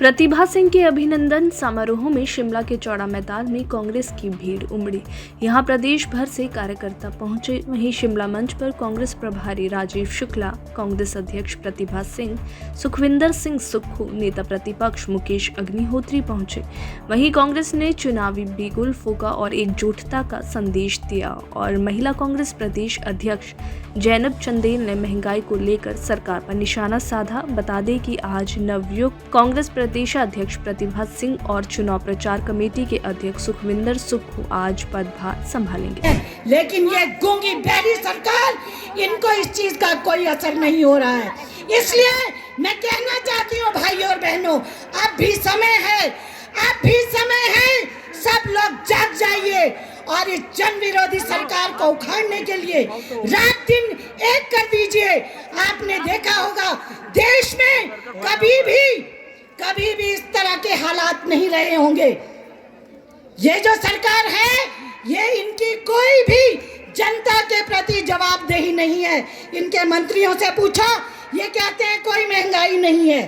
प्रतिभा सिंह के अभिनंदन समारोह में शिमला के चौड़ा मैदान में कांग्रेस की भीड़ उमड़ी। यहां प्रदेश भर से कार्यकर्ता पहुंचे। वहीं शिमला मंच पर कांग्रेस प्रभारी राजीव शुक्ला, कांग्रेस अध्यक्ष प्रतिभा सिंह, सुखविंदर सिंह सुक्खू, नेता प्रतिपक्ष मुकेश अग्निहोत्री पहुंचे। वहीं कांग्रेस ने चुनावी बिगुल फूंका और एकजुटता का संदेश दिया और महिला कांग्रेस प्रदेश अध्यक्ष जैनब चंदेल ने महंगाई को लेकर सरकार पर निशाना साधा। बता दें कि आज नवयुक्त कांग्रेस प्रदेशाध्यक्ष प्रतिभा सिंह और चुनाव प्रचार कमेटी के अध्यक्ष सुखविंदर सुक्खू आज पदभार संभालेंगे। लेकिन ये गूंगी बहरी सरकार, इनको इस चीज का कोई असर नहीं हो रहा है। इसलिए मैं कहना चाहती हूँ भाइयों और बहनों, अब भी समय है, अब भी समय है, सब लोग जाग जाइए और इस जन विरोधी सरकार को उखाड़ने के लिए रात दिन एक कर दीजिए। आपने देखा होगा देश में कभी भी इस तरह के हालात नहीं रहे होंगे। ये जो सरकार है, ये इनकी कोई भी जनता के प्रति जवाबदेही नहीं है। इनके मंत्रियों से पूछो, ये कहते हैं कोई महंगाई नहीं है।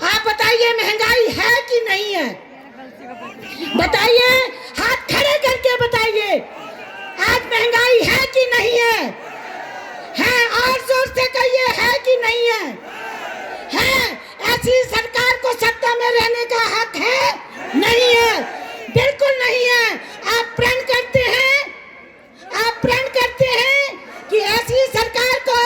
आप बताइए महंगाई है कि नहीं है? बताइए, हाथ खड़े करके बताइए, आज महंगाई है कि नहीं है? है, और जोर से कहिए, है कि नहीं है? है। ऐसी सरकार को सत्ता में रहने का हक है? नहीं है, बिल्कुल नहीं है। आप प्रण करते हैं कि ऐसी सरकार को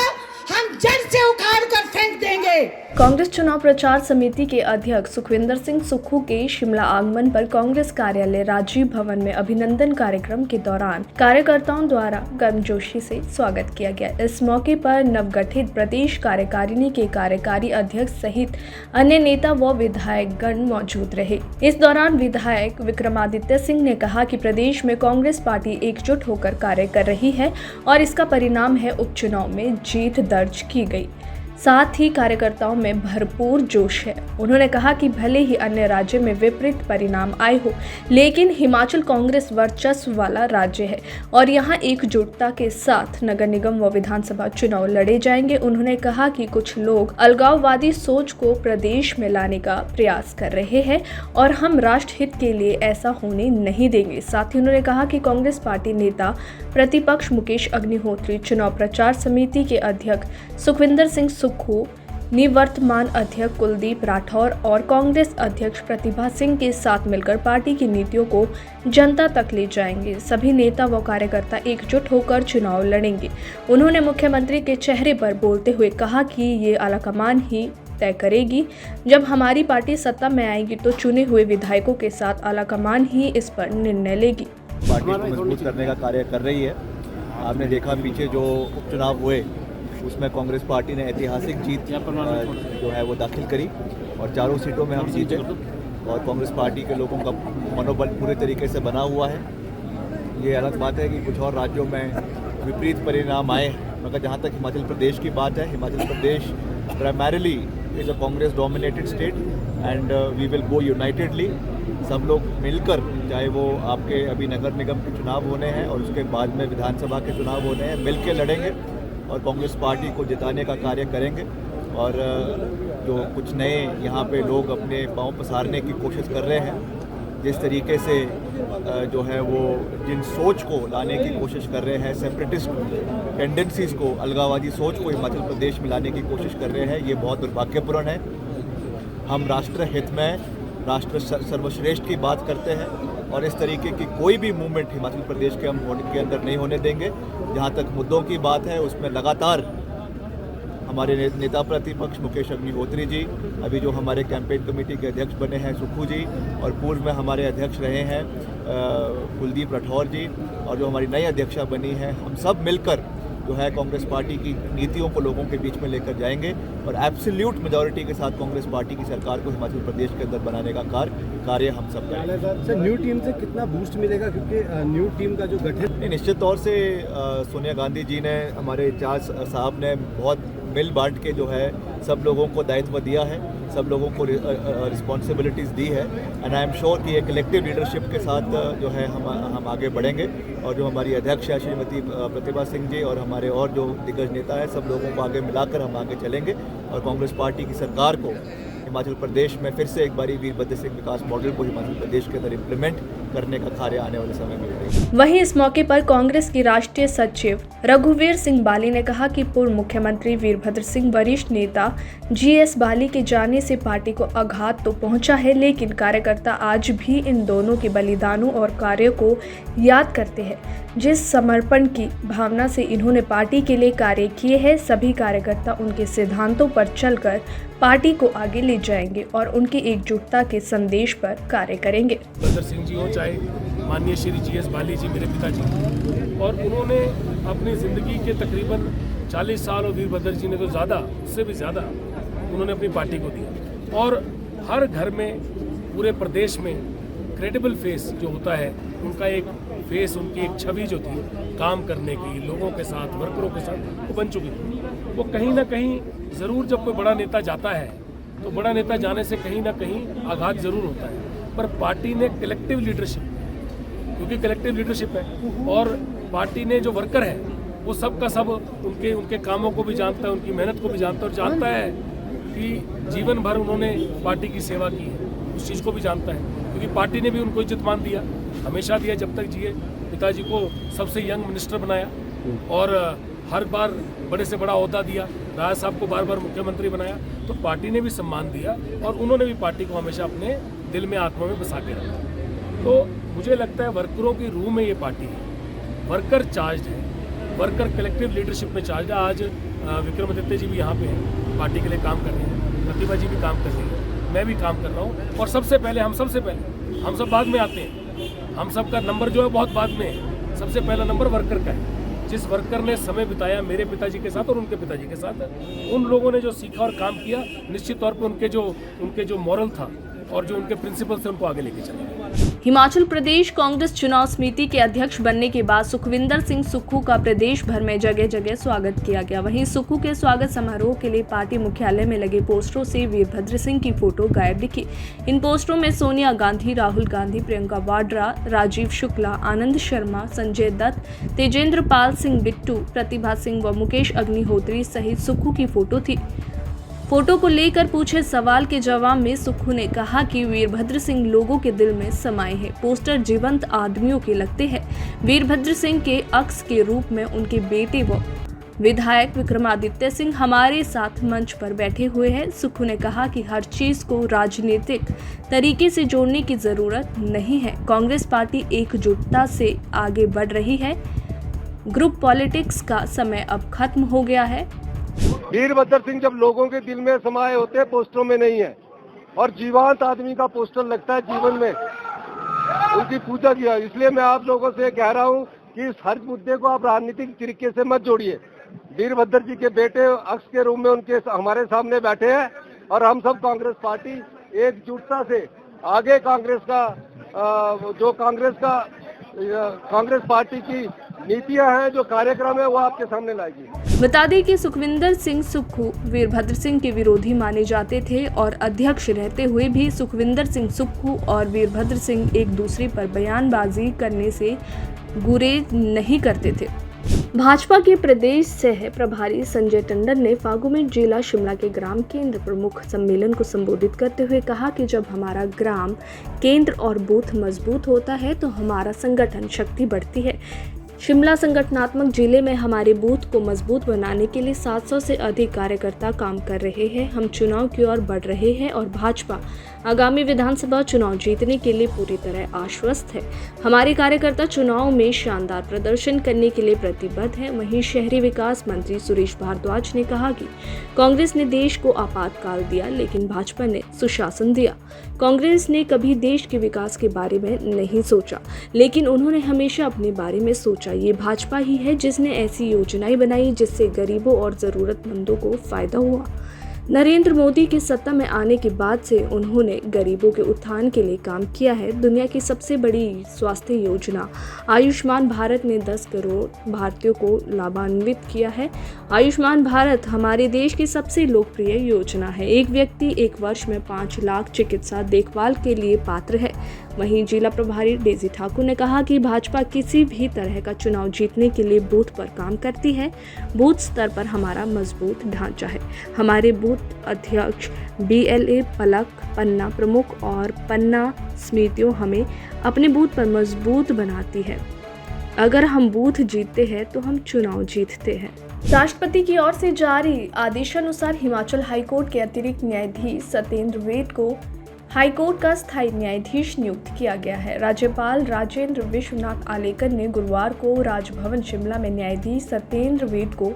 हम जड़ से उखाड़ कर फेंक देंगे। कांग्रेस चुनाव प्रचार समिति के अध्यक्ष सुखविंदर सिंह सुक्खू के शिमला आगमन पर कांग्रेस कार्यालय राजीव भवन में अभिनंदन कार्यक्रम के दौरान कार्यकर्ताओं द्वारा गर्मजोशी से स्वागत किया गया। इस मौके पर नवगठित प्रदेश कार्यकारिणी के कार्यकारी अध्यक्ष सहित अन्य नेता व विधायक गण मौजूद रहे। इस दौरान विधायक विक्रमादित्य सिंह ने कहा कि प्रदेश में कांग्रेस पार्टी एकजुट होकर कार्य कर रही है और इसका परिणाम है उपचुनाव में जीत दर्ज की गई। साथ ही कार्यकर्ताओं में भरपूर जोश है। उन्होंने कहा कि भले ही अन्य राज्य में विपरीत परिणाम आए हो, लेकिन हिमाचल कांग्रेस वर्चस्व वाला राज्य है और यहाँ एकजुटता के साथ नगर निगम व विधानसभा चुनाव लड़े जाएंगे। उन्होंने कहा कि कुछ लोग अलगाववादी सोच को प्रदेश में लाने का प्रयास कर रहे हैं और हम राष्ट्र हित के लिए ऐसा होने नहीं देंगे। साथ ही उन्होंने कहा कि कांग्रेस पार्टी नेता प्रतिपक्ष मुकेश अग्निहोत्री, चुनाव प्रचार समिति के अध्यक्ष सुखविंदर सिंह सुक्खू, निवर्तमान अध्यक्ष कुलदीप राठौर और कांग्रेस अध्यक्ष प्रतिभा सिंह के साथ मिलकर पार्टी की नीतियों को जनता तक ले जाएंगे। सभी नेता व कार्यकर्ता एकजुट होकर चुनाव लड़ेंगे। उन्होंने मुख्यमंत्री के चेहरे पर बोलते हुए कहा कि ये आलाकमान ही तय करेगी। जब हमारी पार्टी सत्ता में आएगी तो चुने हुए विधायकों के साथ आलाकमान ही इस पर निर्णय लेगी। पार्टी को मजबूत करने का कार्य कर रही है। आपने देखा पीछे जो उपचुनाव हुए उसमें कांग्रेस पार्टी ने ऐतिहासिक जीत जो है वो दाखिल करी और चारों सीटों में हम जीते और कांग्रेस पार्टी के लोगों का मनोबल पूरे तरीके से बना हुआ है। ये अलग बात है कि कुछ और राज्यों में विपरीत परिणाम आए, मगर जहाँ तक हिमाचल प्रदेश की बात है, Himachal Pradesh primarily is a Congress dominated state and we will go unitedly. सब लोग मिलकर, चाहे वो आपके अभी नगर निगम के चुनाव होने हैं और उसके बाद में विधानसभा के चुनाव होने हैं, मिल के लड़ेंगे और कांग्रेस पार्टी को जिताने का कार्य करेंगे। और जो कुछ नए यहाँ पे लोग अपने पांव पसारने की कोशिश कर रहे हैं, जिस तरीके से जो है वो जिन सोच को लाने की कोशिश कर रहे हैं, सेपरेटिस्ट टेंडेंसीज़ को, अलगाववादी सोच को हिमाचल प्रदेश में लाने की कोशिश कर रहे हैं, ये बहुत दुर्भाग्यपूर्ण है। हम राष्ट्र हित में राष्ट्र सर्वश्रेष्ठ की बात करते हैं और इस तरीके की कोई भी मूवमेंट हिमाचल प्रदेश के अंदर नहीं होने देंगे। जहाँ तक मुद्दों की बात है, उसमें लगातार हमारे नेता प्रतिपक्ष मुकेश अग्निहोत्री जी, अभी जो हमारे कैंपेन कमेटी के अध्यक्ष बने हैं सुक्खू जी, और पूर्व में हमारे अध्यक्ष रहे हैं कुलदीप राठौर जी, और जो हमारी नई अध्यक्षा बनी है, हम सब मिलकर जो है कांग्रेस पार्टी की नीतियों को लोगों के बीच में लेकर जाएंगे और एब्सोल्यूट मेजॉरिटी के साथ कांग्रेस पार्टी की सरकार को हिमाचल प्रदेश के अंदर बनाने का कार्य हम सब करेंगे। सर, न्यू टीम से कितना बूस्ट मिलेगा, क्योंकि न्यू टीम का जो गठन निश्चित तौर से सोनिया गांधी जी ने, हमारे इंचार्ज साहब ने बहुत मिल बांट के जो है सब लोगों को दायित्व दिया है, सब लोगों को रिस्पॉन्सिबिलिटीज़ दी है एंड आई एम श्योर कि एक कलेक्टिव लीडरशिप के साथ जो है हम आगे बढ़ेंगे। और जो हमारी अध्यक्ष है श्रीमती प्रतिभा सिंह जी और हमारे और जो दिग्गज नेता है, सब लोगों को आगे मिलाकर हम आगे चलेंगे और कांग्रेस पार्टी की सरकार को हिमाचल प्रदेश में फिर से एक बारी वीरभद्र सिंह विकास मॉडल को हिमाचल प्रदेश के अंदर इम्प्लीमेंट करने का कार्य आने वाले समय में करेंगे। वहीं इस मौके पर कांग्रेस की राष्ट्रीय सचिव रघुवीर सिंह बाली ने कहा कि पूर्व मुख्यमंत्री वीरभद्र सिंह वरिष्ठ नेता GS बाली के जाने से पार्टी को आघात तो पहुंचा है, लेकिन कार्यकर्ता आज भी इन दोनों के बलिदानों और कार्यों को याद करते हैं। जिस समर्पण की भावना से इन्होंने पार्टी के लिए कार्य किए हैं, सभी कार्यकर्ता उनके सिद्धांतों पर चलकर पार्टी को आगे ले जाएंगे और उनकी एकजुटता के संदेश पर कार्य करेंगे। वीरभद्र सिंह जी हो, चाहे माननीय श्री GS बाली जी मेरे पिताजी, और उन्होंने अपनी ज़िंदगी के तकरीबन 40 साल, और वीरभद्र जी ने तो ज़्यादा, उससे भी ज़्यादा उन्होंने अपनी पार्टी को दिया। और हर घर में, पूरे प्रदेश में क्रेडिबल फेस जो होता है, उनका एक फेस, उनकी एक छवि जो थी काम करने की, लोगों के साथ, वर्करों के साथ, वो बन चुकी थी। वो कहीं ना कहीं ज़रूर जब कोई बड़ा नेता जाता है तो बड़ा नेता जाने से कहीं ना कहीं आघात ज़रूर होता है, पर पार्टी ने कलेक्टिव लीडरशिप, क्योंकि कलेक्टिव लीडरशिप है, और पार्टी ने जो वर्कर है वो सब का सब उनके कामों को भी जानता है, उनकी मेहनत को भी जानता है, और जानता है कि जीवन भर उन्होंने पार्टी की सेवा की है, उस चीज़ को भी जानता है, क्योंकि पार्टी ने भी उनको इज्जत मान दिया, हमेशा दिया, जब तक जिए। पिताजी को सबसे यंग मिनिस्टर बनाया और हर बार बड़े से बड़ा ओहदा दिया, राजा साहब को बार बार मुख्यमंत्री बनाया, तो पार्टी ने भी सम्मान दिया और उन्होंने भी पार्टी को हमेशा अपने दिल में, आत्मा में बसा के रखा। तो मुझे लगता है वर्करों की रूह में ये पार्टी है, वर्कर चार्ज है, वर्कर कलेक्टिव लीडरशिप में चार्ज है। आज विक्रमादित्य जी भी यहाँ पे हैं, पार्टी के लिए काम कर रहे हैं, प्रतिभा जी भी काम कर रही है, मैं भी काम कर रहा हूँ, और सबसे पहले हम सब बाद में आते हैं, हम सब का नंबर जो है बहुत बाद में है, सबसे पहला नंबर वर्कर का है। जिस वर्कर ने समय बिताया मेरे पिताजी के साथ और उनके पिताजी के साथ, उन लोगों ने जो सीखा और काम किया, निश्चित तौर पे उनके जो मॉरल था और जो उनके प्रिंसिपल थे, उनको आगे लेके चले। हिमाचल प्रदेश कांग्रेस चुनाव समिति के अध्यक्ष बनने के बाद सुखविंदर सिंह सुक्खू का प्रदेश भर में जगह जगह स्वागत किया गया। वहीं सुक्खू के स्वागत समारोह के लिए पार्टी मुख्यालय में लगे पोस्टरों से वीरभद्र सिंह की फोटो गायब दिखी। इन पोस्टरों में सोनिया गांधी, राहुल गांधी, प्रियंका वाड्रा, राजीव शुक्ला, आनंद शर्मा, संजय दत्त, तेजेंद्र पाल सिंह बिट्टू, प्रतिभा सिंह व मुकेश अग्निहोत्री सहित सुक्खू की फोटो थी। फोटो को लेकर पूछे सवाल के जवाब में सुक्खू ने कहा कि वीरभद्र सिंह लोगों के दिल में समाये हैं। पोस्टर जीवंत आदमियों के लगते हैं। वीरभद्र सिंह के अक्स के रूप में उनके बेटे व विधायक विक्रमादित्य सिंह हमारे साथ मंच पर बैठे हुए हैं। सुक्खू ने कहा कि हर चीज को राजनीतिक तरीके से जोड़ने की जरूरत नहीं है। कांग्रेस पार्टी एकजुटता से आगे बढ़ रही है। ग्रुप पॉलिटिक्स का समय अब खत्म हो गया है। वीरभद्र सिंह जब लोगों के दिल में समाये होते हैं, पोस्टरों में नहीं है, और जीवंत आदमी का पोस्टर लगता है जीवन में, उनकी पूजा किया। इसलिए मैं आप लोगों से कह रहा हूं कि इस हर मुद्दे को आप राजनीतिक तरीके से मत जोड़िए। वीरभद्र जी के बेटे अक्स के रूप में उनके हमारे सामने बैठे हैं, और हम सब कांग्रेस पार्टी एकजुटता से आगे कांग्रेस पार्टी की नीतियां हैं, जो कार्यक्रम है, वो आपके सामने लाएगी। बता दें कि सुखविंदर सिंह सुक्खू वीरभद्र सिंह के विरोधी माने जाते थे और अध्यक्ष रहते हुए भी सुखविंदर सिंह सुक्खू और वीरभद्र सिंह एक दूसरे पर बयानबाजी करने से गुरेज नहीं करते थे। भाजपा के प्रदेश सह प्रभारी संजय टंडन ने फागू में जिला शिमला के ग्राम केंद्र प्रमुख सम्मेलन को संबोधित करते हुए कहा कि जब हमारा ग्राम केंद्र और बूथ मजबूत होता है तो हमारा संगठन शक्ति बढ़ती है। शिमला संगठनात्मक जिले में हमारे बूथ को मजबूत बनाने के लिए 700 से अधिक कार्यकर्ता काम कर रहे हैं। हम चुनाव की ओर बढ़ रहे हैं और भाजपा आगामी विधानसभा चुनाव जीतने के लिए पूरी तरह आश्वस्त है। हमारे कार्यकर्ता चुनाव में शानदार प्रदर्शन करने के लिए प्रतिबद्ध हैं। वहीं शहरी विकास मंत्री सुरेश भारद्वाज ने कहा कि कांग्रेस ने देश को आपातकाल दिया, लेकिन भाजपा ने सुशासन दिया। कांग्रेस ने कभी देश के विकास के बारे में नहीं सोचा, लेकिन उन्होंने हमेशा अपने बारे में सोचा। ये भाजपा ही है जिसने ऐसी योजनाएं बनाई जिससे गरीबों और जरूरतमंदों को फायदा हुआ। नरेंद्र मोदी के सत्ता में आने के बाद से उन्होंने गरीबों के उत्थान के लिए काम किया है। दुनिया की सबसे बड़ी स्वास्थ्य योजना आयुष्मान भारत ने 10 करोड़ भारतीयों को लाभान्वित किया है। आयुष्मान भारत हमारे देश की सबसे लोकप्रिय योजना है। एक व्यक्ति 1 वर्ष में 5 लाख चिकित्सा देखभाल के लिए पात्र है। वहीं जिला प्रभारी डेजी ठाकुर ने कहा कि भाजपा किसी भी तरह का चुनाव जीतने के लिए बूथ पर काम करती है। बूथ स्तर पर हमारा मजबूत ढांचा है। हमारे बूथ अध्यक्ष, BLA, पलक, पन्ना प्रमुख और पन्ना समितियों हमें अपने बूथ पर मजबूत बनाती है। अगर हम बूथ जीतते हैं तो हम चुनाव जीतते हैं। राष्ट्रपति की ओर से जारी आदेशानुसार हिमाचल हाईकोर्ट के अतिरिक्त न्यायाधीश सत्येंद्र वैद को हाईकोर्ट का स्थायी न्यायाधीश नियुक्त किया गया है। राज्यपाल राजेंद्र विश्वनाथ आलेकर ने गुरुवार को राजभवन शिमला में न्यायाधीश सत्येंद्र वैद को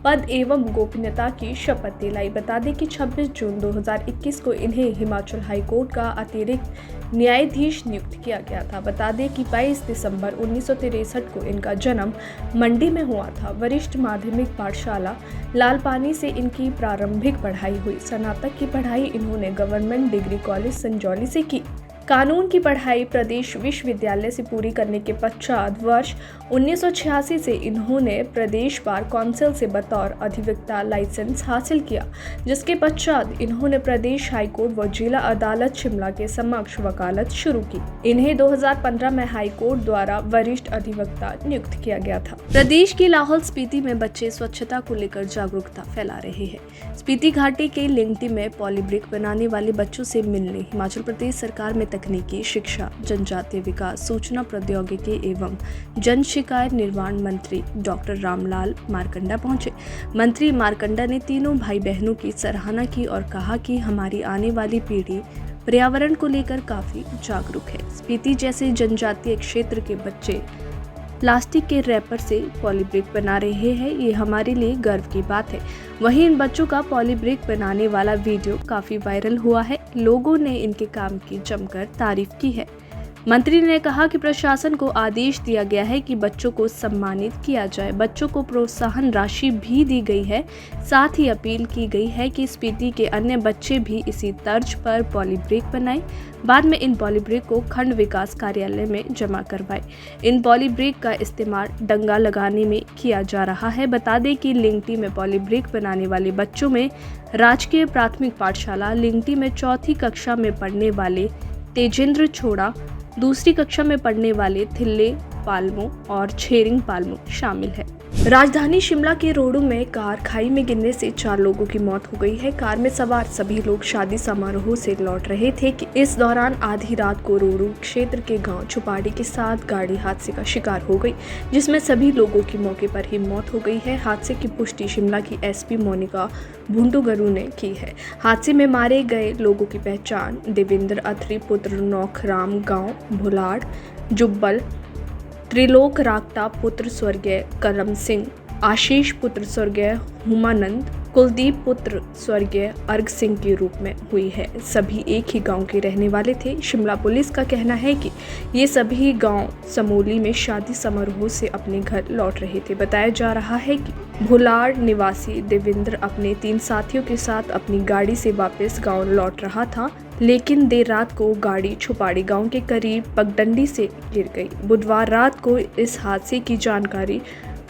पद एवं गोपनीयता की शपथ दिलाई। बता दें कि 26 जून 2021 को इन्हें हिमाचल हाईकोर्ट का अतिरिक्त न्यायाधीश नियुक्त किया गया था। बता दें कि 22 दिसंबर 1963 को इनका जन्म मंडी में हुआ था। वरिष्ठ माध्यमिक पाठशाला लालपानी से इनकी प्रारंभिक पढ़ाई हुई। स्नातक की पढ़ाई इन्होंने गवर्नमेंट डिग्री कॉलेज संजौली से की। कानून की पढ़ाई प्रदेश विश्वविद्यालय से पूरी करने के पश्चात वर्ष 1986 से इन्होंने प्रदेश बार काउंसिल से बतौर अधिवक्ता लाइसेंस हासिल किया, जिसके पश्चात इन्होंने प्रदेश हाईकोर्ट व जिला अदालत शिमला के समक्ष वकालत शुरू की। इन्हें 2015 में हाईकोर्ट द्वारा वरिष्ठ अधिवक्ता नियुक्त किया गया था। प्रदेश के लाहौल स्पीति में बच्चे स्वच्छता को लेकर जागरूकता फैला रहे हैं। स्पीति घाटी के लिंगटी में पॉलीब्रिक बनाने वाले बच्चों से मिलने हिमाचल प्रदेश सरकार में तकनीकी शिक्षा, जनजातीय विकास, सूचना प्रौद्योगिकी एवं जन शिकायत निर्माण मंत्री डॉक्टर रामलाल मारकंडा पहुंचे। मंत्री मारकंडा ने तीनों भाई बहनों की सराहना की और कहा कि हमारी आने वाली पीढ़ी पर्यावरण को लेकर काफी जागरूक है। स्पीति जैसे जनजातीय क्षेत्र के बच्चे प्लास्टिक के रैपर से पॉलीब्रिक बना रहे हैं, ये हमारे लिए गर्व की बात है। वहीं इन बच्चों का पॉलीब्रिक बनाने वाला वीडियो काफी वायरल हुआ है। लोगों ने इनके काम की जमकर तारीफ की है। मंत्री ने कहा कि प्रशासन को आदेश दिया गया है कि बच्चों को सम्मानित किया जाए। बच्चों को प्रोत्साहन राशि भी दी गई है। साथ ही अपील की गई है कि स्पीति के अन्य बच्चे भी इसी तर्ज पर पॉलीब्रिक बनाएं। बाद में इन पॉलीब्रिक को खंड विकास कार्यालय में जमा करवाएं। इन पॉलीब्रिक का इस्तेमाल डंगा लगाने में किया जा रहा है। बता दें कि लिंगटी में पॉलीब्रिक बनाने वाले बच्चों में राजकीय प्राथमिक पाठशाला लिंगटी में 4ठी कक्षा में पढ़ने वाले तेजेंद्र छोड़ा, 2री कक्षा में पढ़ने वाले थिल्ले पालमो और छेरिंग पालमो शामिल है। राजधानी शिमला के रोडों में कार खाई में गिरने से 4 लोगों की मौत हो गई है। कार में सवार सभी लोग शादी समारोह से लौट रहे थे कि इस दौरान आधी रात को रोडू क्षेत्र के गांव छुपाड़ी के साथ गाड़ी हादसे का शिकार हो गई, जिसमें सभी लोगों की मौके पर ही मौत हो गई है। हादसे की पुष्टि शिमला की SP मोनिका भुंडुगरू ने की है। हादसे में मारे गए लोगों की पहचान देवेंद्र अथरी पुत्र नौखराम गाँव भुलाड़, जुब्बल त्रिलोक राक्ता पुत्र स्वर्गीय करम सिंह, आशीष पुत्र स्वर्गीय हुमानंद, कुलदीप पुत्र स्वर्गीय अर्घ सिंह के रूप में हुई है। सभी एक ही गांव के रहने वाले थे। शिमला पुलिस का कहना है कि ये सभी गांव समोली में शादी समारोह से अपने घर लौट रहे थे। बताया जा रहा है कि भुलाड़ निवासी देवेंद्र अपने 3 साथियों के साथ अपनी गाड़ी से वापस गाँव लौट रहा था, लेकिन देर रात को गाड़ी छुपाड़ी गांव के करीब पगडंडी से गिर गई। बुधवार रात को इस हादसे की जानकारी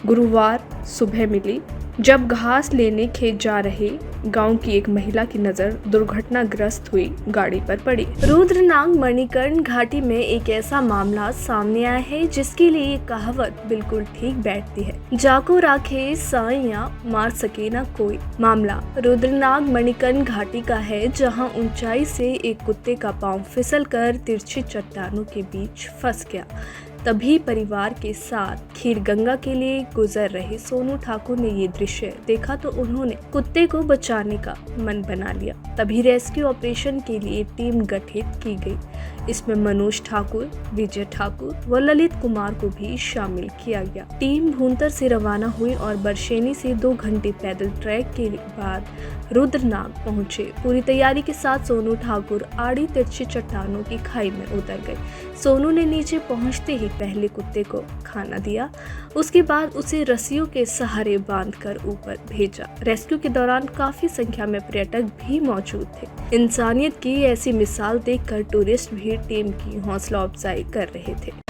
गुरुवार सुबह मिली, जब घास लेने खेत जा रहे गांव की एक महिला की नजर दुर्घटनाग्रस्त हुई गाड़ी पर पड़ी। रुद्रनाग मणिकर्ण घाटी में एक ऐसा मामला सामने आया है जिसके लिए ये कहावत बिल्कुल ठीक बैठती है, जाको राखे साइया मार सके ना कोई। मामला रुद्रनाग मणिकर्ण घाटी का है, जहां ऊंचाई से एक कुत्ते का पांव फिसलकर तिरछी चट्टानों के बीच फंस गया। तभी परिवार के साथ खीरगंगा के लिए गुजर रहे सोनू ठाकुर ने ये दृश्य देखा तो उन्होंने कुत्ते को बचाने का मन बना लिया। तभी रेस्क्यू ऑपरेशन के लिए टीम गठित की गई। इसमें मनोज ठाकुर, विजय ठाकुर व ललित कुमार को भी शामिल किया गया। टीम भूंतर से रवाना हुई और बरशेनी से 2 घंटे पैदल ट्रैक के बाद रुद्रनाग पहुंचे। पूरी तैयारी के साथ सोनू ठाकुर आड़ी तिरछी चट्टानों की खाई में उतर गए। सोनू ने नीचे पहुंचते ही पहले कुत्ते को खाना दिया, उसके बाद उसे रस्सियों के सहारे बांधकर ऊपर भेजा। रेस्क्यू के दौरान काफी संख्या में पर्यटक भी मौजूद थे। इंसानियत की ऐसी मिसाल देखकर टूरिस्ट भी टीम की हौसला अफजाई कर रहे थे।